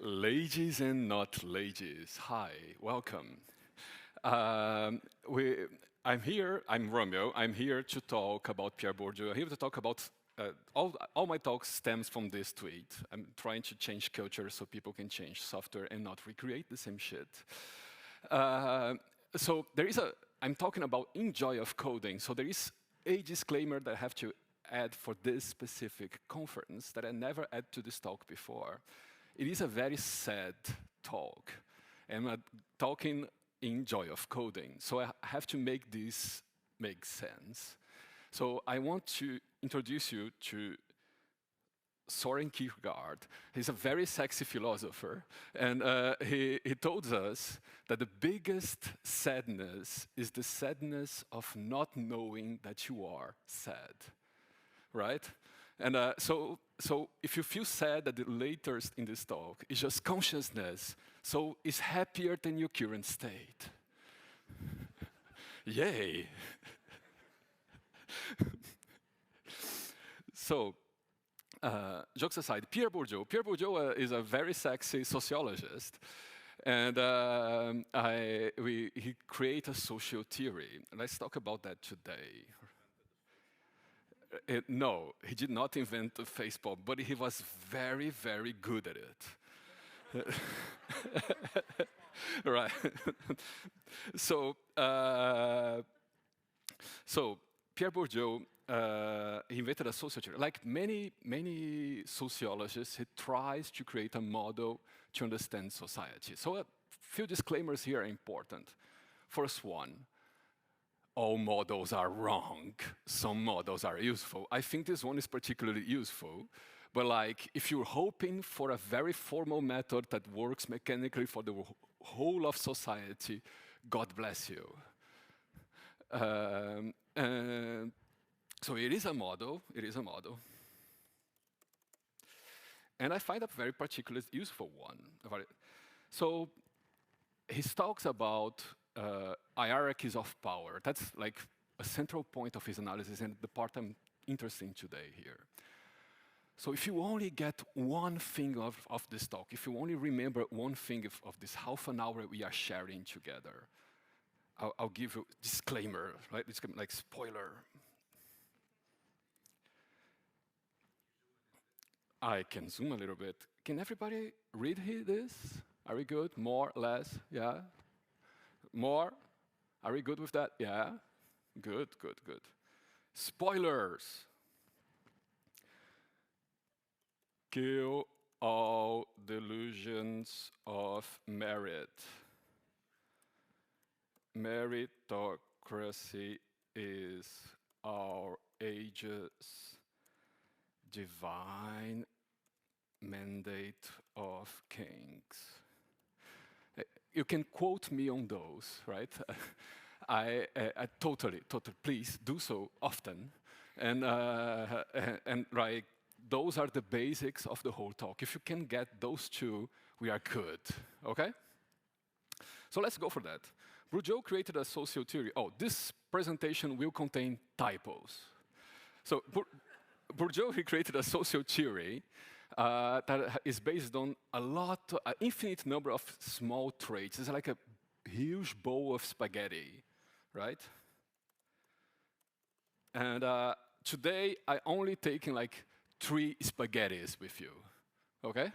Ladies and not ladies, hi, welcome. I'm here, I'm Romeu, I'm here to talk about Pierre Bourdieu. I'm here to talk about, all my talks stems from this tweet. I'm trying to change culture so people can change software and not recreate the same shit. I'm talking about enjoy of coding, so there is a disclaimer that I have to add for this specific conference that I never add to this talk before. It is a very sad talk, and I'm talking in joy of coding, so I have to make this make sense. So I want to introduce you to Soren Kierkegaard. He's a very sexy philosopher, and he told us that the biggest sadness is the sadness of not knowing that you are sad, right? And so if you feel sad at the later in this talk, it's just consciousness. So it's happier than your current state. Yay! So, jokes aside, Pierre Bourdieu. Pierre Bourdieu is a very sexy sociologist. And he created a social theory. Let's talk about that today. No, he did not invent the Facebook, but he was very, very good at it. Right. So Pierre Bourdieu he invented a social theory. Like many sociologists, he tries to create a model to understand society. So a few disclaimers here are important. First one, all models are wrong. Some models are useful. I think this one is particularly useful. But like, if you're hoping for a very formal method that works mechanically for the whole of society, God bless you. So it is a model. It is a model. And I find a very particularly useful one. So he talks about hierarchies of power. That's like a central point of his analysis and the part I'm interested in today here. So if you only get one thing of this talk, if you only remember one thing of this half an hour we are sharing together, I'll give you a disclaimer, right? It's like spoiler. I can zoom a little bit. Can everybody read this? Are we good? More, less? Yeah? More? Are we good with that? Yeah? Good, good, good. Spoilers. Kill all delusions of merit. Meritocracy is our age's divine mandate of kings. You can quote me on those, right? I totally, please do so often. And right, those are the basics of the whole talk. If you can get those two, we are good, okay? So let's go for that. Bourdieu created a social theory. Oh, this presentation will contain typos. So Bourdieu, he created a social theory that is based on an infinite number of small traits. It's like a huge bowl of spaghetti, right? And today, I only taking like 3 spaghettis with you, okay?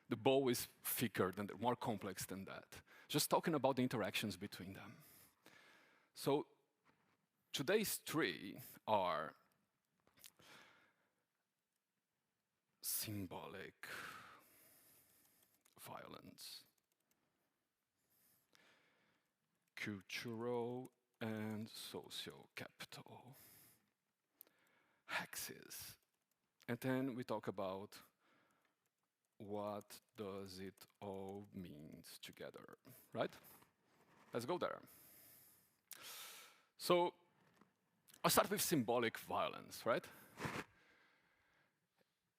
The bowl is thicker, more complex than that. Just talking about the interactions between them. So today's 3 are symbolic violence, cultural and social capital, hexis. And then we talk about what does it all mean together, right? Let's go there. So I'll start with symbolic violence, right?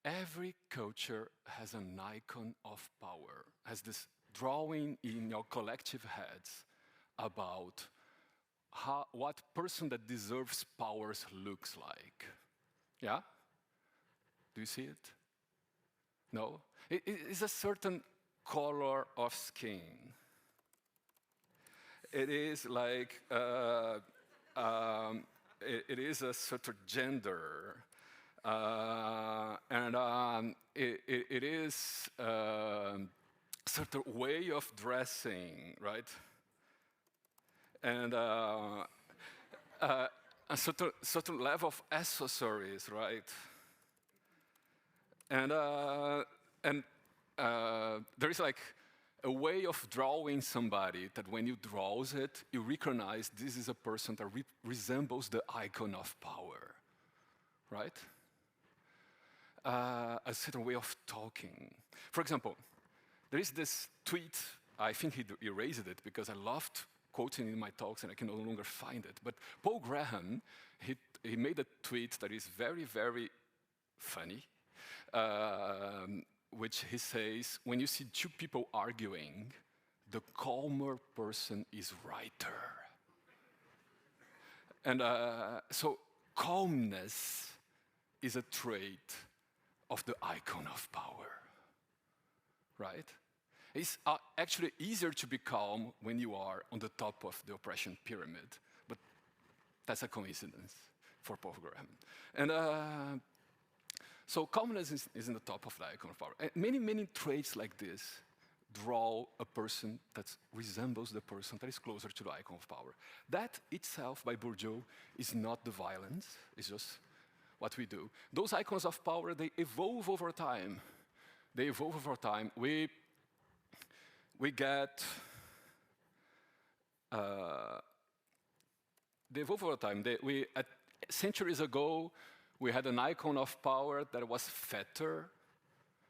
Every culture has an icon of power, has this drawing in your collective heads about what person that deserves powers looks like. Yeah? Do you see it? No? It's a certain color of skin. It is like, it is a sort of gender. It is sort of way of dressing, right? And a certain level of accessories, right? And there is like a way of drawing somebody that when you draw it, you recognize this is a person that resembles the icon of power, right? A certain way of talking. For example, there is this tweet, I think he erased it because I loved quoting in my talks and I can no longer find it. But Paul Graham, he made a tweet that is very, very funny, which he says, when you see two people arguing, the calmer person is righter. And so calmness is a trait of the icon of power, right? It's actually easier to be calm when you are on the top of the oppression pyramid, but that's a coincidence for Paul Graham. And so calmness is in the top of the icon of power. And many traits like this draw a person that resembles the person that is closer to the icon of power. That itself, by Bourdieu, is not the violence, it's just what we do. Those icons of power, they evolve over time. They evolve over time. We get, they evolve over time. Centuries ago, we had an icon of power that was fatter,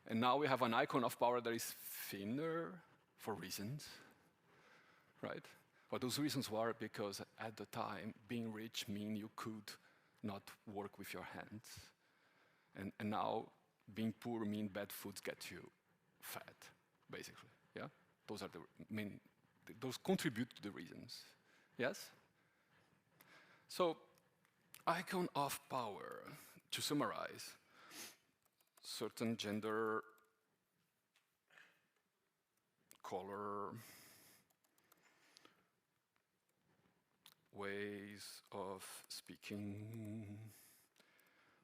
and now we have an icon of power that is thinner for reasons, right? Well, those reasons were because at the time, being rich meant you could not work with your hands. And now, being poor means bad foods get you fat, basically, yeah? Those are the main, those contribute to the reasons, yes? So, icon of power, to summarize, certain gender, color, ways of speaking,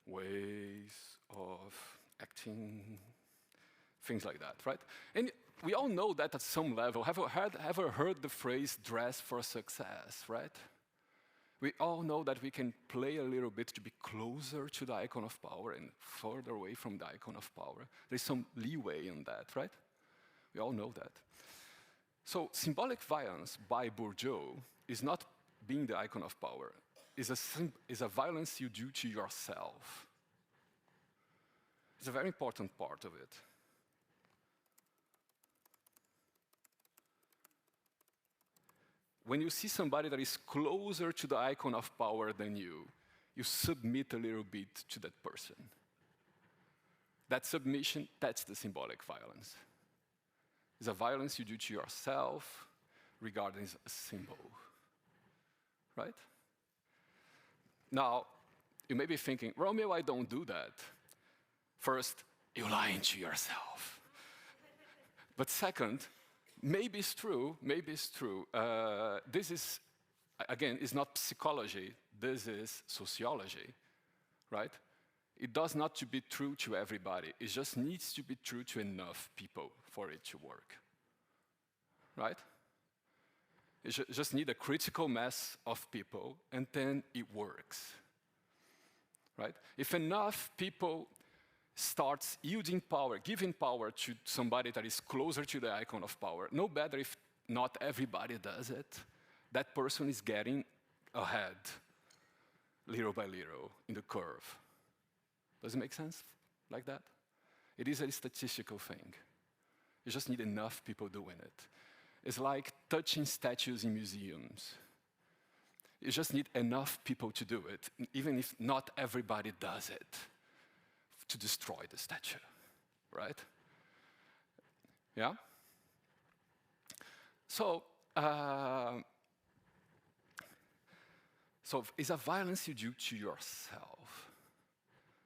ways of acting, things like that, right? And we all know that at some level. Have you ever heard the phrase dress for success, right? We all know that we can play a little bit to be closer to the icon of power and further away from the icon of power. There's some leeway in that, right? We all know that. So symbolic violence by Bourdieu is not being the icon of power. Is a violence you do to yourself. It's a very important part of it. When you see somebody that is closer to the icon of power than you submit a little bit to that person. That submission, that's the symbolic violence. It's a violence you do to yourself regarding a symbol, right? Now, you may be thinking, Romeu, I don't do that. First, you're lying to yourself. But second, maybe it's true, maybe it's true. This is, again, is not psychology, this is sociology, right? It does not to be true to everybody. It just needs to be true to enough people for it to work, right? You just need a critical mass of people, and then it works, right? If enough people starts yielding power, giving power to somebody that is closer to the icon of power, no matter if not everybody does it, that person is getting ahead, little by little, in the curve. Does it make sense like that? It is a statistical thing. You just need enough people doing it. It's like touching statues in museums. You just need enough people to do it, even if not everybody does it, to destroy the statue, right? Yeah? So it's a violence you do to yourself.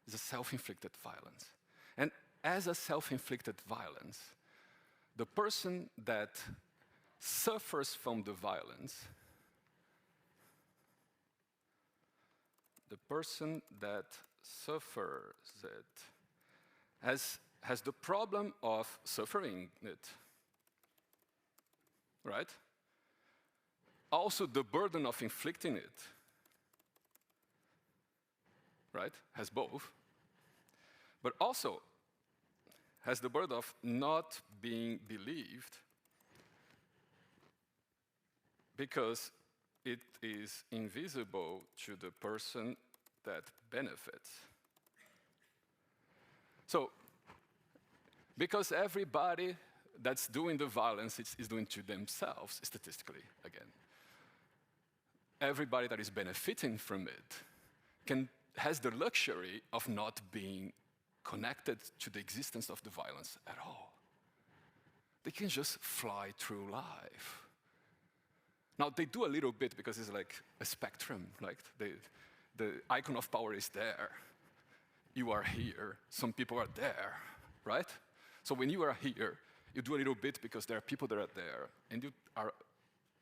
It's a self-inflicted violence. And as a self-inflicted violence, the person that suffers from the violence, the person that suffers it has the problem of suffering it, right? Also the burden of inflicting it, right? Has both. But also has the burden of not being believed because it is invisible to the person that benefits. So, because everybody that's doing the violence is doing to themselves, statistically, again. Everybody that is benefiting from it has the luxury of not being connected to the existence of the violence at all. They can just fly through life. Now, they do a little bit because it's like a spectrum, like the icon of power is there. You are here, some people are there, right? So when you are here, you do a little bit because there are people that are there, and you are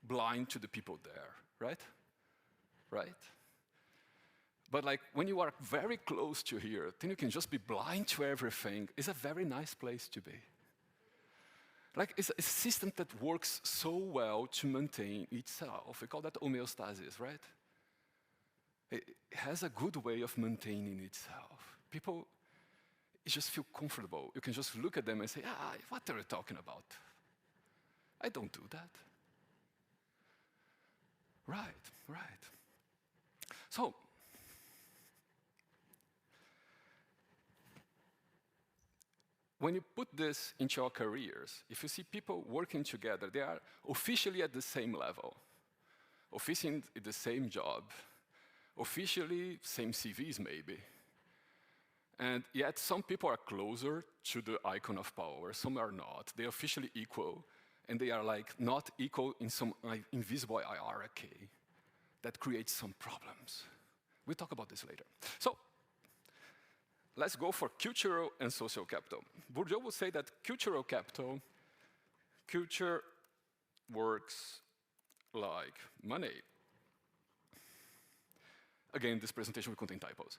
blind to the people there, right? Right? But like when you are very close to here, then you can just be blind to everything. It's a very nice place to be. Like it's a system that works so well to maintain itself. We call that homeostasis, right? It has a good way of maintaining itself. People just feel comfortable. You can just look at them and say, what are you talking about? I don't do that. Right, right. So, when you put this into our careers, if you see people working together, they are officially at the same level, officially in the same job, officially same CVs maybe. And yet some people are closer to the icon of power, some are not. They're officially equal, and they are like not equal in some invisible hierarchy that creates some problems. We'll talk about this later. So, let's go for cultural and social capital. Bourdieu would say that cultural capital, culture works like money. Again, this presentation will contain typos.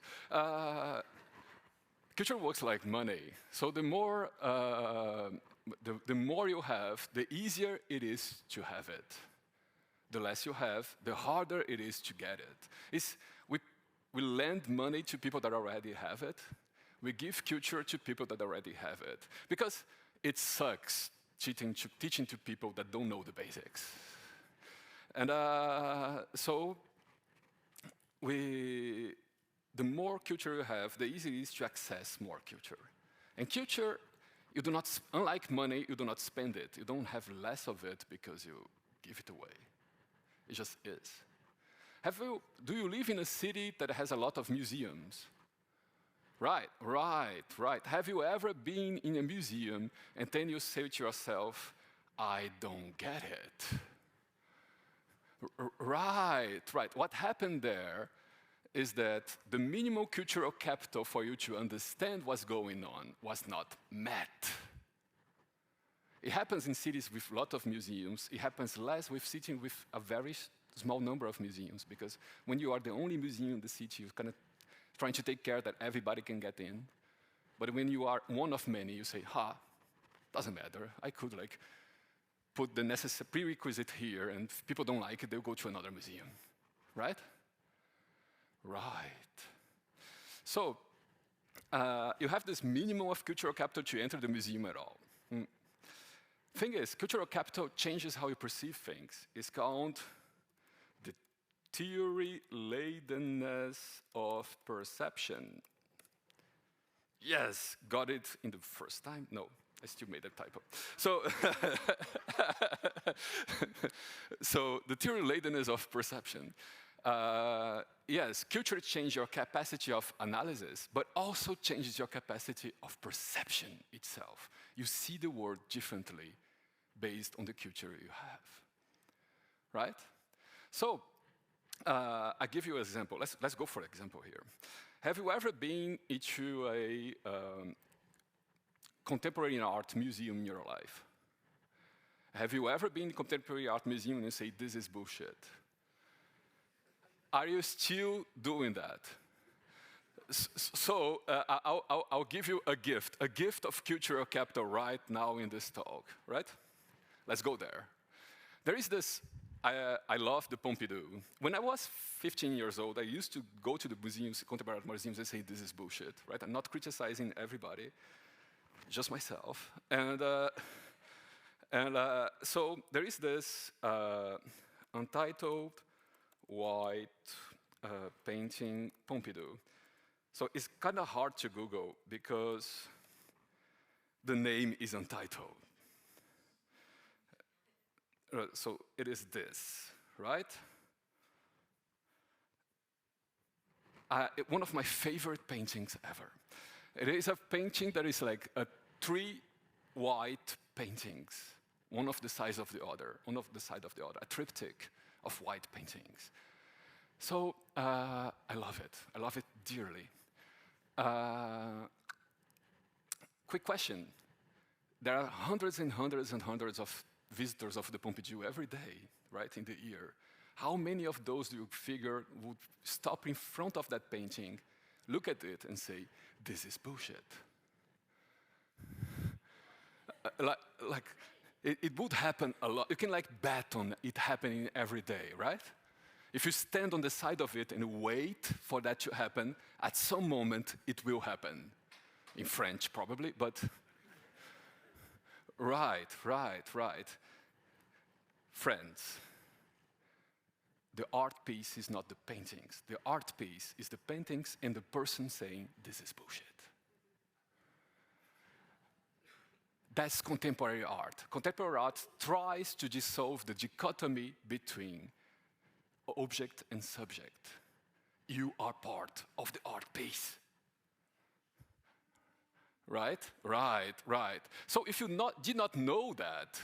Culture works like money. So the more you have, the easier it is to have it. The less you have, the harder it is to get it. We lend money to people that already have it. We give culture to people that already have it. Because it sucks teaching to people that don't know the basics. And so the more culture you have, the easier it is to access more culture. And culture, you do not, unlike money, you do not spend it. You don't have less of it because you give it away. It just is. Do you live in a city that has a lot of museums? Right. Have you ever been in a museum and then you say to yourself, I don't get it? Right. What happened there is that the minimal cultural capital for you to understand what's going on was not met. It happens in cities with a lot of museums. It happens less with cities with a very small number of museums, because when you are the only museum in the city, you're kind of trying to take care that everybody can get in. But when you are one of many, you say, doesn't matter. I could put the necessary prerequisite here, and if people don't like it, they'll go to another museum, right? Right. So you have this minimum of cultural capital to enter the museum at all. Thing is, cultural capital changes how you perceive things. It's called the theory-ladenness of perception. Yes, got it in the first time? No, I still made a typo. So, so the theory-ladenness of perception. Yes, culture changes your capacity of analysis, but also changes your capacity of perception itself. You see the world differently based on the culture you have, right? So, I give you an example. Let's go for example here. Have you ever been into a contemporary art museum in your life? Have you ever been in a contemporary art museum and you say, this is bullshit? Are you still doing that? So I'll give you a gift of cultural capital right now in this talk, right? Let's go there. There is this, I love the Pompidou. When I was 15 years old, I used to go to the museums, contemporary art museums, and say, this is bullshit, right? I'm not criticizing everybody, just myself. So there is this untitled white painting Pompidou. So it's kind of hard to Google because the name is untitled. So it is this, right? One of my favorite paintings ever. It is a painting that is like 3 white paintings, one of the size of the other, a triptych of white paintings. So I love it dearly. Quick question. There are hundreds and hundreds and hundreds of visitors of the Pompidou every day, right, in the year. How many of those do you figure would stop in front of that painting, look at it and say, this is bullshit? It would happen a lot. You can bet on it happening every day, right? If you stand on the side of it and wait for that to happen, at some moment it will happen. In French, probably, but right. Friends, the art piece is not the paintings. The art piece is the paintings and the person saying, this is bullshit. That's contemporary art. Contemporary art tries to dissolve the dichotomy between object and subject. You are part of the art piece. Right? So if you did not know that,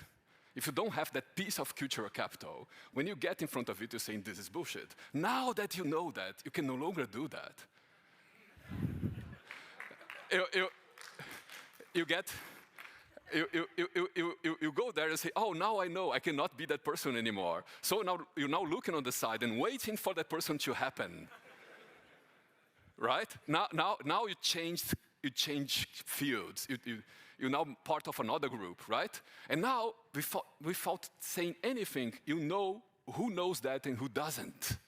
if you don't have that piece of cultural capital, when you get in front of it, you're saying, this is bullshit. Now that you know that, you can no longer do that. You go there and say, oh, now I know I cannot be that person anymore. So now you're now looking on the side and waiting for that person to happen. Right? Now you change fields. You're now part of another group, right? And now, without saying anything, you know who knows that and who doesn't.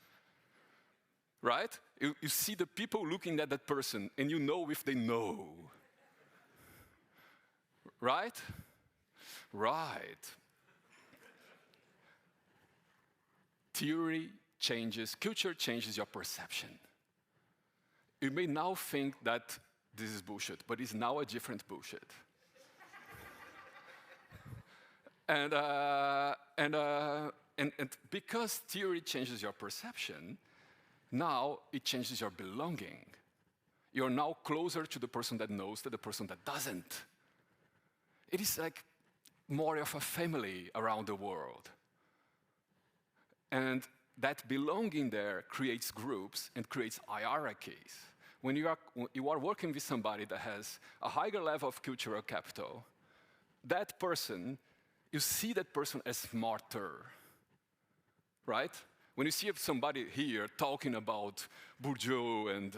Right? You see the people looking at that person, and you know if they know. Right? Theory changes, culture changes your perception. You may now think that this is bullshit, but it's now a different bullshit. And because theory changes your perception, now it changes your belonging. You're now closer to the person that knows than the person that doesn't. It is like more of a family around the world. And that belonging there creates groups and creates hierarchies. When you are working with somebody that has a higher level of cultural capital, that person, you see that person as smarter, right? When you see somebody here talking about Bourdieu and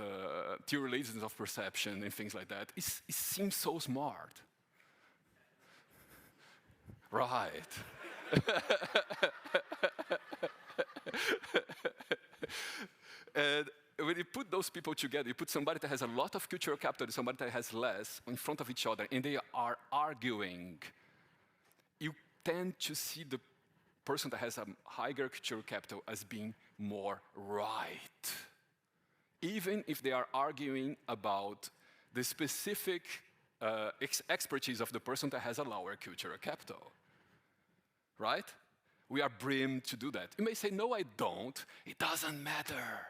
theories of perception and things like that, it seems so smart. Right. And when you put those people together, you put somebody that has a lot of cultural capital and somebody that has less in front of each other, and they are arguing, you tend to see the person that has a higher cultural capital as being more right. Even if they are arguing about the specific expertise of the person that has a lower cultural capital. Right? We are brimmed to do that. You may say, no, I don't. It doesn't matter.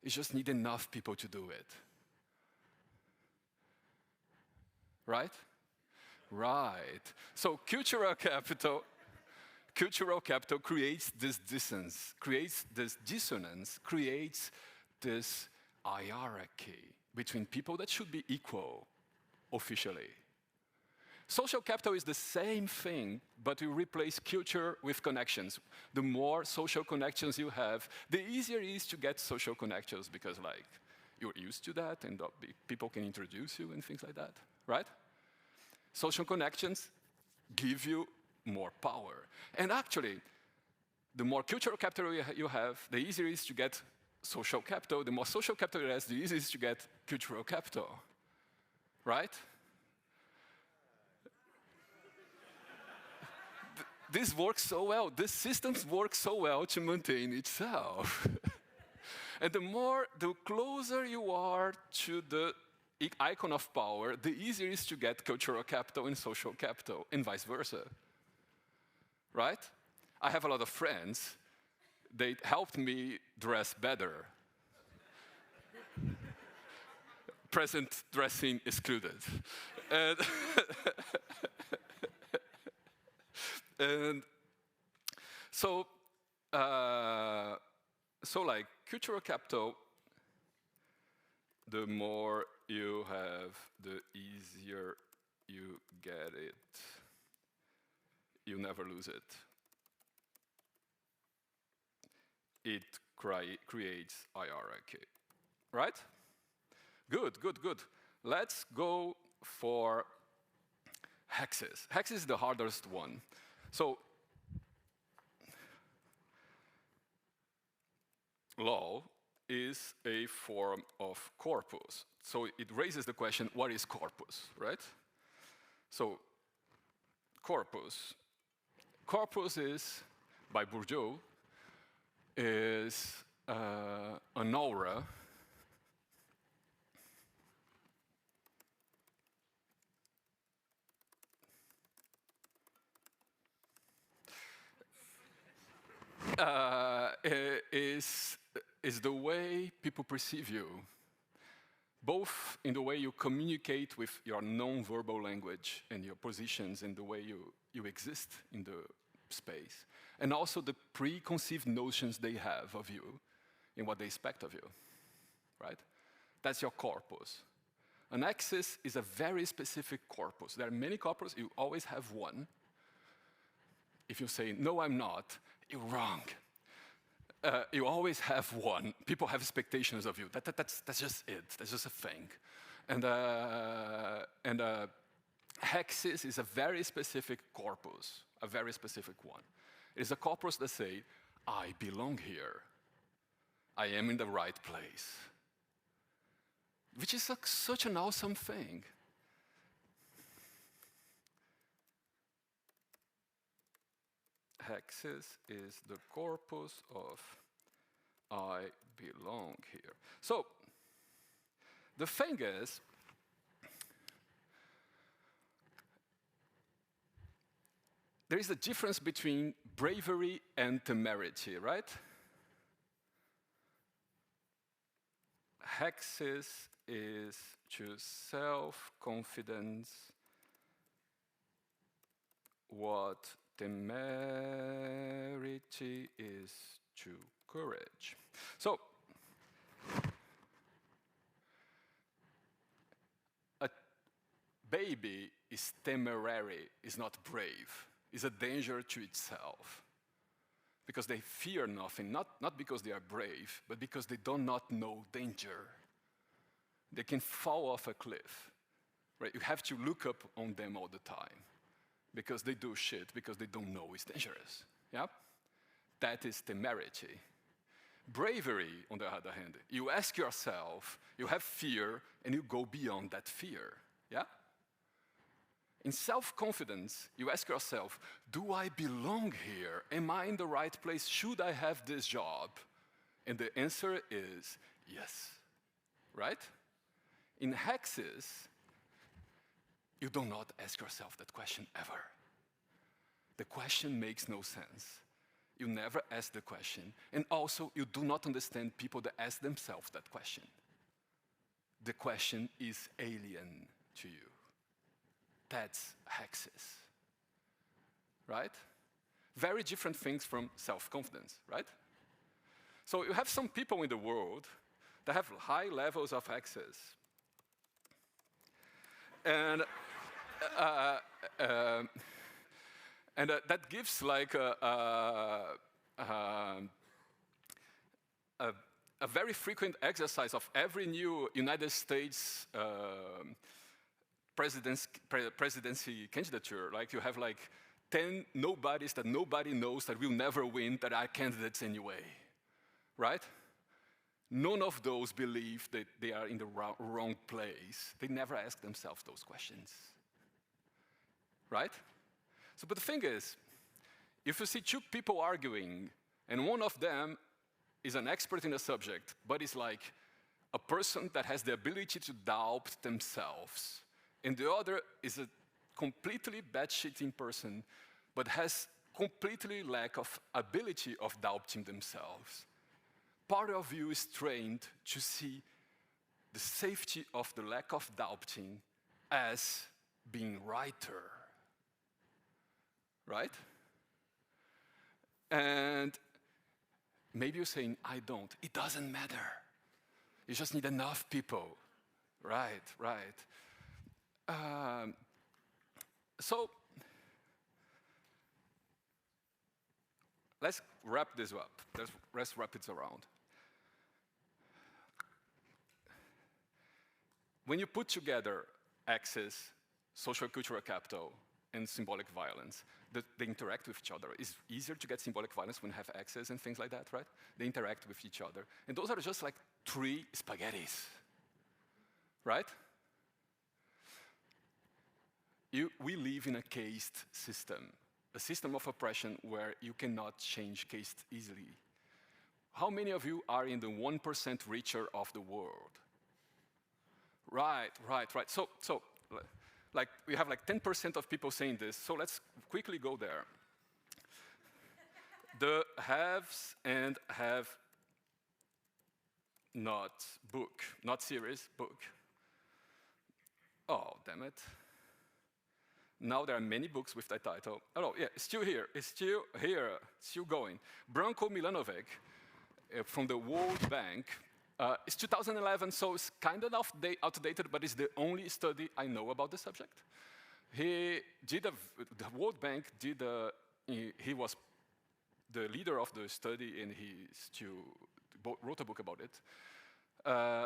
You just need enough people to do it. Right? So cultural capital creates this dissonance, creates this hierarchy between people that should be equal officially. Social capital is the same thing, but you replace culture with connections. The more social connections you have, the easier it is to get social connections because like you're used to that and people can introduce you and things like that, right? Social connections give you more power. And actually, the more cultural capital you have, the easier it is to get social capital. The more social capital it has, the easier it is to get cultural capital, right? This works so well. These systems work so well to maintain itself. And the closer you are to the icon of power, the easier it is to get cultural capital and social capital, and vice versa. Right? I have a lot of friends. They helped me dress better. Present dressing excluded. And so like cultural capital, the more you have, the easier you get it. You never lose it. It creates hierarchy, right? Good, good, good. Let's go for hexis. Hexis is the hardest one. So, law is a form of corpus. So it raises the question, what is corpus, right? So, corpus. Corpus is, by Bourdieu, is an aura is the way people perceive you, both in the way you communicate with your non-verbal language and your positions and the way you exist in the space, and also the preconceived notions they have of you and what they expect of you, right? That's your corpus. An hexis is a very specific corpus. There are many corpus, you always have one. If you say, no, I'm not, you're wrong. You always have one. People have expectations of you. That's just it. That's just a thing. And hexis is a very specific corpus, a very specific one. It is a corpus that says, I belong here. I am in the right place. Which is such an awesome thing. Hexis is the corpus of I belong here. So, the thing is, there is a difference between bravery and temerity, right? Hexis is to self-confidence what temerity is to courage. So, a baby is temerary, is not brave, is a danger to itself. Because they fear nothing, not because they are brave, but because they do not know danger. They can fall off a cliff, right? You have to look up on them all the time. Because they do shit, because they don't know it's dangerous, yeah? That is temerity. Bravery, on the other hand, you ask yourself, you have fear, and you go beyond that fear, yeah? In self-confidence, you ask yourself, do I belong here? Am I in the right place? Should I have this job? And the answer is yes, right? In hexis, you do not ask yourself that question ever. The question makes no sense. You never ask the question. And also, you do not understand people that ask themselves that question. The question is alien to you. That's hexis, right? Very different things from self-confidence, right? So you have some people in the world that have high levels of hexis. And And that gives like a very frequent exercise of every new United States presidency candidature. Like you have like 10 nobodies that nobody knows that will never win that are candidates anyway, right? None of those believe that they are in the wrong place. They never ask themselves those questions, right? So, but the thing is, if you see two people arguing, and one of them is an expert in a subject, but is like a person that has the ability to doubt themselves, and the other is a completely bad-shitting person, but has completely lack of ability of doubting themselves. Part of you is trained to see the safety of the lack of doubting as being righter, right? And maybe you're saying, I don't. It doesn't matter. You just need enough people. Right, right. So let's wrap this up. Let's wrap it around. When you put together access, social cultural capital, and symbolic violence, they interact with each other. It's easier to get symbolic violence when you have access and things like that, right? They interact with each other. And those are just like 3 spaghettis, right? We live in a caste system, a system of oppression where you cannot change caste easily. How many of you are in the 1% richer of the world? Right, right, right. So like we have like 10% of people saying this, so let's quickly go there. The haves and have not book, not series, book. Oh, damn it. Now there are many books with that title. Oh, no, yeah, it's still here. It's still here, still going. Branko Milanovic from the World Bank. It's 2011, so it's kind of outdated, but it's the only study I know about the subject. The World Bank he was the leader of the study, and he wrote a book about it.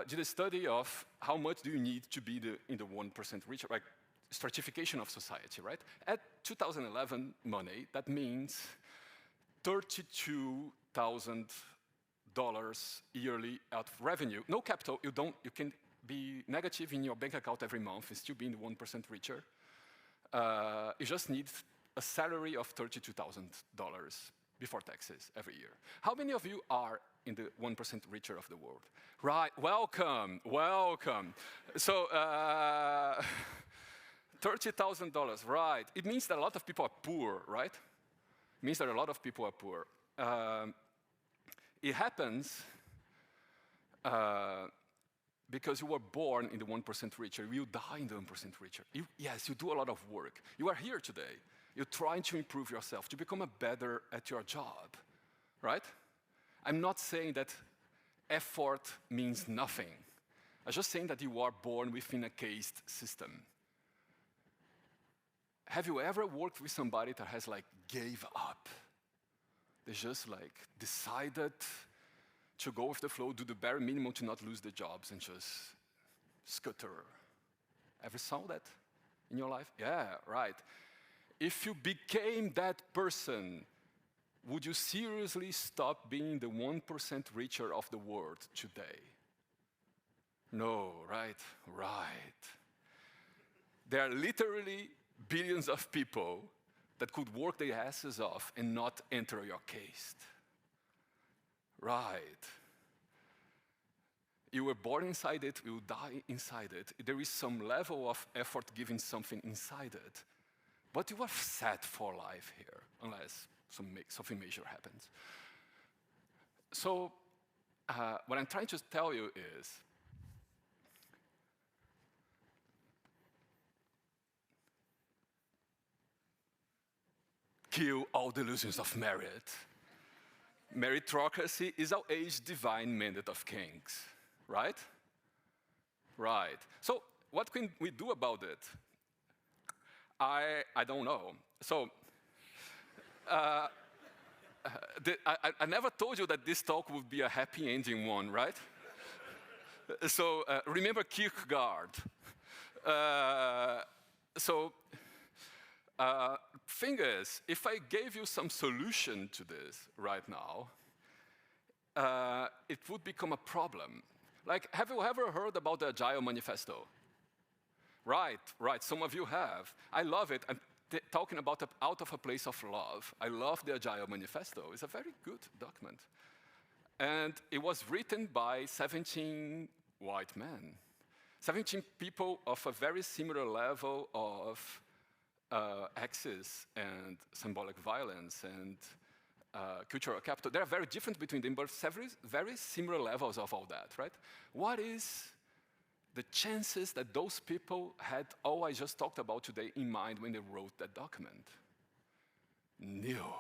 Did a study of how much do you need to be in the 1% richer, like stratification of society, right? At 2011 money, that means $32,000 yearly out of revenue. No capital, you can be negative in your bank account every month and still be in the 1% richer. You just need a salary of $32,000 before taxes every year. How many of you are in the 1% richer of the world? Right, welcome, welcome. So, $30,000, right. It means that a lot of people are poor, right? It means that a lot of people are poor. It happens because you were born in the 1% richer. You die in the 1% richer. Yes, you do a lot of work. You are here today. You're trying to improve yourself, to become better at your job, right? I'm not saying that effort means nothing. I'm just saying that you are born within a caste system. Have you ever worked with somebody that has like gave up? They just like decided to go with the flow, do the bare minimum to not lose the jobs and just scutter. Ever saw that in your life? Yeah, right. If you became that person, would you seriously stop being the 1% richer of the world today? No, right? Right. There are literally billions of people that could work their asses off and not enter your caste. Right. You were born inside it, you will die inside it. There is some level of effort giving something inside it. But you are set for life here, unless something major happens. So, what I'm trying to tell you is, kill all delusions of merit. Meritocracy is our age divine mandate of kings, right? Right. So what can we do about it? I don't know. So I never told you that this talk would be a happy ending one, right? So remember Kierkegaard. So thing is, if I gave you some solution to this right now, it would become a problem. Like, have you ever heard about the Agile Manifesto? Right, right, some of you have. I love it. I'm talking about out of a place of love. I love the Agile Manifesto. It's a very good document. And it was written by 17 white men. 17 people of a very similar level of hexis and symbolic violence and cultural capital. They are very different between them, but very similar levels of all that, right? What is the chances that those people had all I just talked about today in mind when they wrote that document? Nil.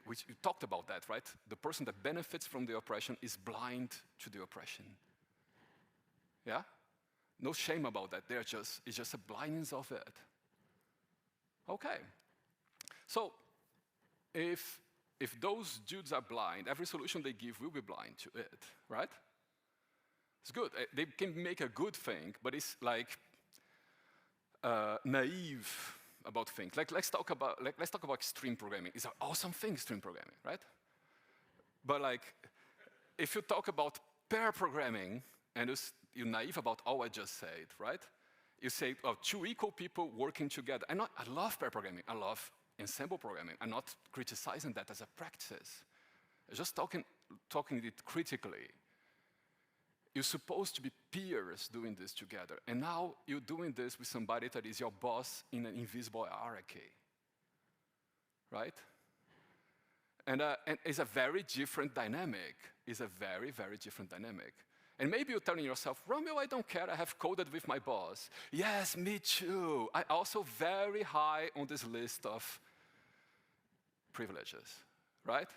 Which you talked about that, right? The person that benefits from the oppression is blind to the oppression. Yeah? No shame about that. It's just a blindness of it. Okay. So, if those dudes are blind, every solution they give will be blind to it, right? It's good. They can make a good thing, but it's like naive about things. Like let's talk about extreme programming. It's an awesome thing, extreme programming, right? But like, if you talk about pair programming and you're naive about all I just said, right? You say, oh, two equal people working together. I love pair programming. I love ensemble programming. I'm not criticizing that as a practice. I'm just talking it critically. You're supposed to be peers doing this together. And now you're doing this with somebody that is your boss in an invisible hierarchy. Right? And it's a very different dynamic. It's a very, very different dynamic. And maybe you're telling yourself, Romeu, I don't care, I have coded with my boss. Yes, me too. I also very high on this list of privileges, right?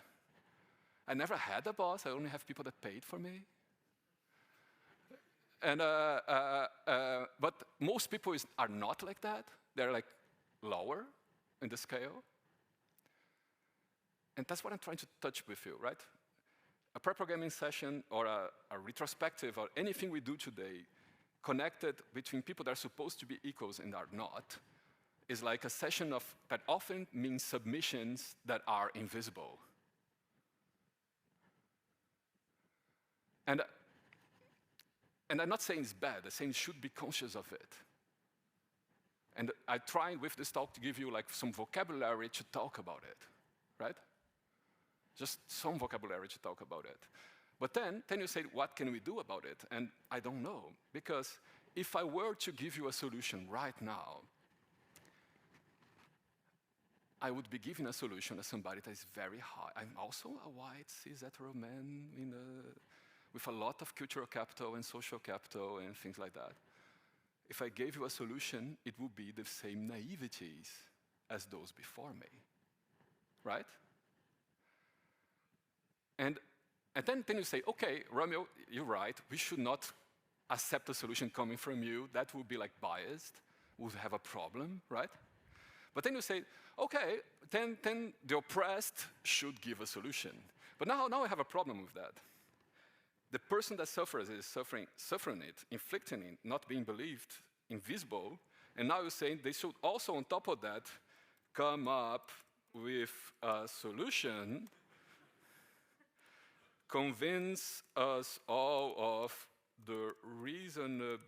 I never had a boss, I only have people that paid for me. And, but most people are not like that. They're like lower in the scale. And that's what I'm trying to touch with you, right? A pre-programming session or a retrospective or anything we do today connected between people that are supposed to be equals and are not is like a session that often means submissions that are invisible. And I'm not saying it's bad, I'm saying you should be conscious of it. And I try with this talk to give you like some vocabulary to talk about it, right? Just some vocabulary to talk about it. But then you say, what can we do about it? And I don't know, because if I were to give you a solution right now, I would be giving a solution to somebody that is very high. I'm also a white, cis-hetero man with a lot of cultural capital and social capital and things like that. If I gave you a solution, it would be the same naiveties as those before me, right? And then you say, okay, Romeu, you're right, we should not accept a solution coming from you. That would be like biased, would have a problem, right? But then you say, okay, then the oppressed should give a solution. But now I have a problem with that. The person that suffers is suffering it, inflicting it, not being believed, invisible, and now you're saying they should also, on top of that, come up with a solution, convince us all of the reasonableness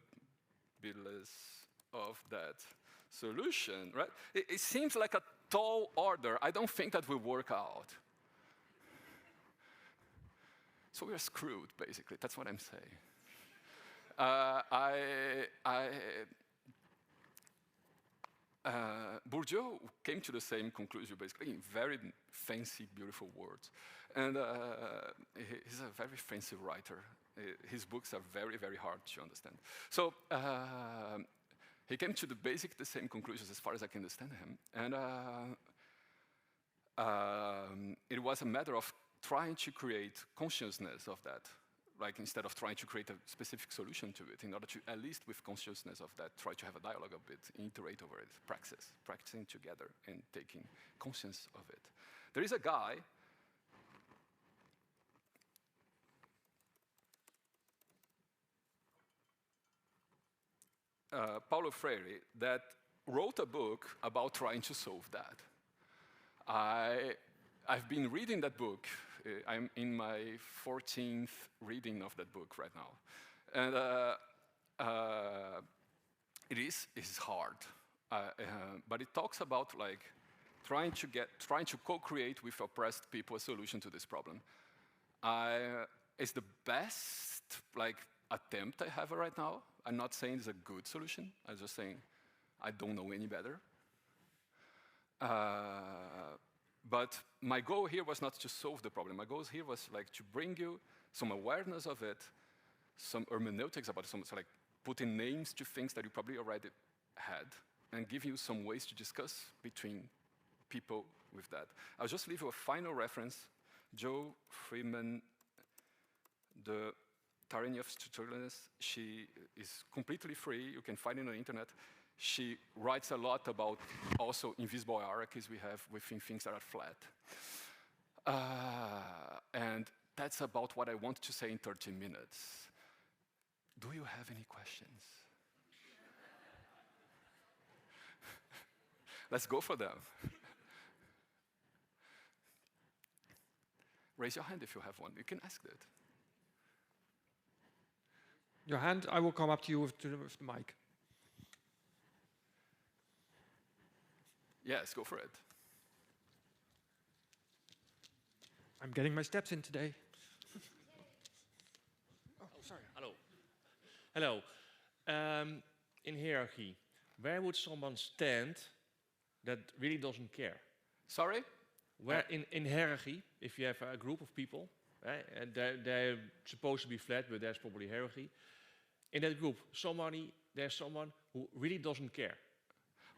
of that solution, right? It seems like a tall order. I don't think that will work out. So we're screwed, basically. That's what I'm saying. Bourdieu came to the same conclusion, basically, in very fancy, beautiful words. And he's a very fancy writer. His books are very, very hard to understand. So he came to the same conclusions as far as I can understand him. And it was a matter of trying to create consciousness of that like instead of trying to create a specific solution to it, in order to, at least with consciousness of that, try to have a dialogue a bit, iterate over it, practicing together and taking conscience of it. There is a guy Paulo Freire, that wrote a book about trying to solve that. I've been reading that book. I'm in my 14th reading of that book right now. And it's hard. But it talks about like trying to co-create with oppressed people a solution to this problem. It's the best like attempt I have right now. I'm not saying it's a good solution. I'm just saying I don't know any better. But my goal here was not to solve the problem. My goal here was like to bring you some awareness of it, some hermeneutics about it, so like putting names to things that you probably already had, and give you some ways to discuss between people with that. I'll just leave you a final reference. Jo Freeman, the Tyranny of Tutorialness, she is completely free. You can find it on the internet. She writes a lot about also invisible hierarchies we have within things that are flat. And that's about what I want to say in 30 minutes. Do you have any questions? Let's go for them. Raise your hand if you have one. You can ask it. Your hand, I will come up to you with the mic. Yes, go for it. I'm getting my steps in today. Oh, sorry. Hello. Hello. In hierarchy, where would someone stand that really doesn't care? Sorry? Where in hierarchy, if you have a group of people, right, and they're supposed to be flat, but there's probably hierarchy. In that group, there's someone who really doesn't care.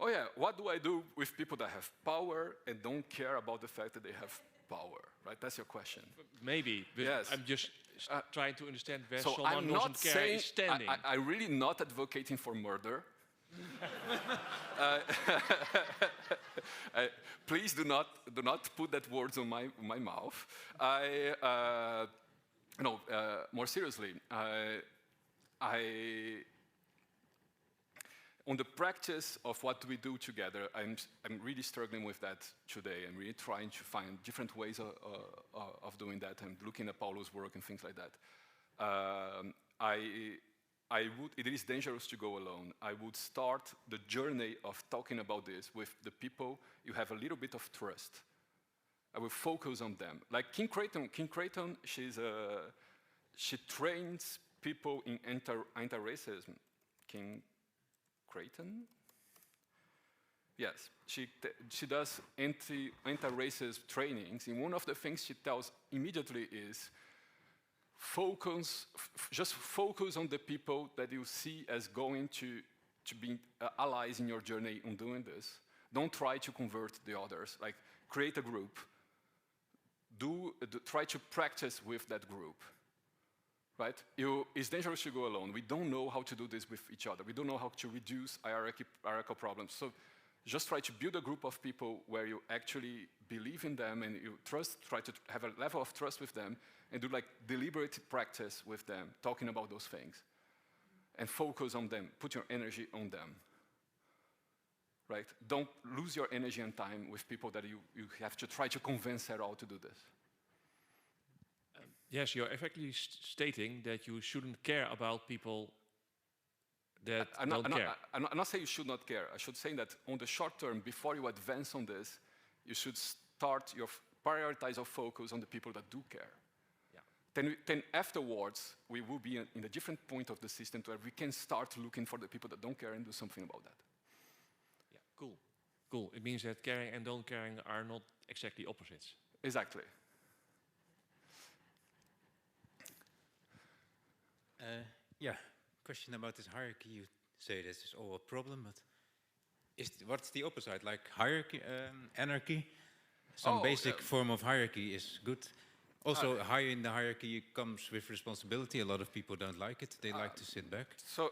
Oh yeah, what do I do with people that have power and don't care about the fact that they have power, right? That's your question. Maybe, but yes. I'm just trying to understand where so someone I'm who not doesn't care is standing. I'm really not advocating for murder. Please do not put that words on my mouth. No, more seriously, on the practice of what we do together, I'm really struggling with that today. I'm really trying to find different ways of doing that and looking at Paulo's work and things like that. It is dangerous to go alone. I would start the journey of talking about this with the people you have a little bit of trust. I will focus on them. Like King Creighton, she trains people in anti-racism. King Creighton? Yes, she does anti-racist trainings, and one of the things she tells immediately is just focus on the people that you see as going to be allies in your journey on doing this. Don't try to convert the others. Like, create a group. Try to practice with that group. Right? It's dangerous to go alone. We don't know how to do this with each other. We don't know how to reduce hierarchical problems. So just try to build a group of people where you actually believe in them and you try to have a level of trust with them and do like deliberate practice with them, talking about those things. And focus on them, put your energy on them. Right? Don't lose your energy and time with people that you have to try to convince at all to do this. Yes, you're effectively stating that you shouldn't care about people that don't care. I'm not saying you should not care. I should say that on the short term, before you advance on this, you should prioritize your focus on the people that do care. Yeah. Then afterwards, we will be in a different point of the system where we can start looking for the people that don't care and do something about that. Yeah, cool. It means that caring and don't caring are not exactly opposites. Exactly. Yeah, question about this hierarchy. You say this is all a problem, but what's the opposite? Like hierarchy, anarchy? Some basic form of hierarchy is good. Also, higher in the hierarchy comes with responsibility. A lot of people don't like it. They like to sit back. So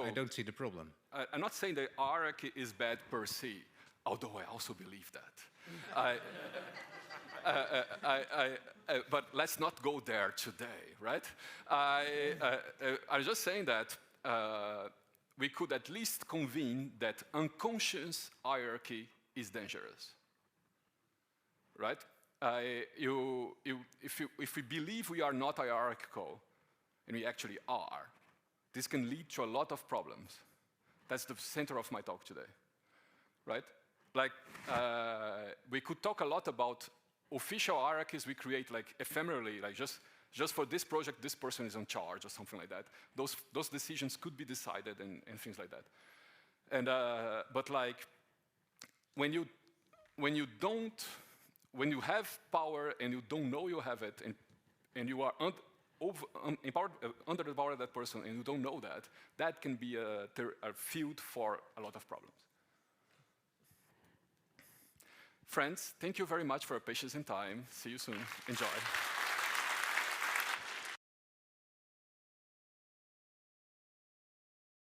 I don't see the problem. I'm not saying the hierarchy is bad per se, although I also believe that. But let's not go there today, right? I'm just saying that we could at least convene that unconscious hierarchy is dangerous, right? If we believe we are not hierarchical, and we actually are, this can lead to a lot of problems. That's the center of my talk today, right? Like, we could talk a lot about official hierarchies we create like ephemerally, like just for this project, this person is in charge or something like that. Those decisions could be decided and things like that. And but like, when you have power and you don't know you have it, and you are under the power of that person and you don't know that, that can be a field for a lot of problems. Friends, thank you very much for your patience and time. See you soon. Enjoy.